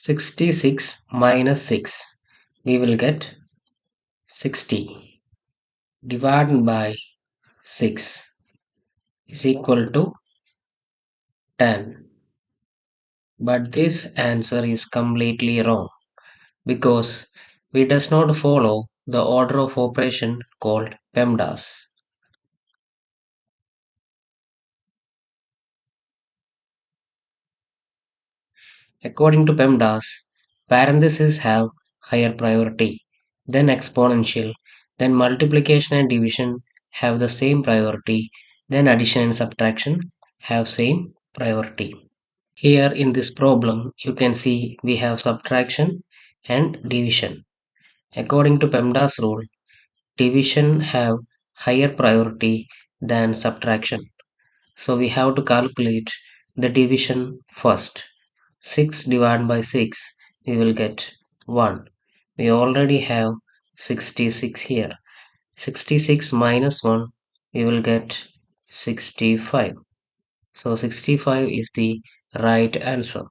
66 minus 6, we will get 60 divided by 6 is equal to 10. But this answer is completely wrong because we does not follow the order of operation called PEMDAS. According to PEMDAS, parentheses have higher priority, then exponential, then multiplication and division have the same priority, then addition and subtraction have same priority. Here in this problem, you can see we have subtraction and division. According to PEMDAS rule, division have higher priority than subtraction. So we have to calculate the division first. 6 divided by 6, we will get 1. We already have 66 here. 66 minus 1, we will get 65. So 65 is the right answer.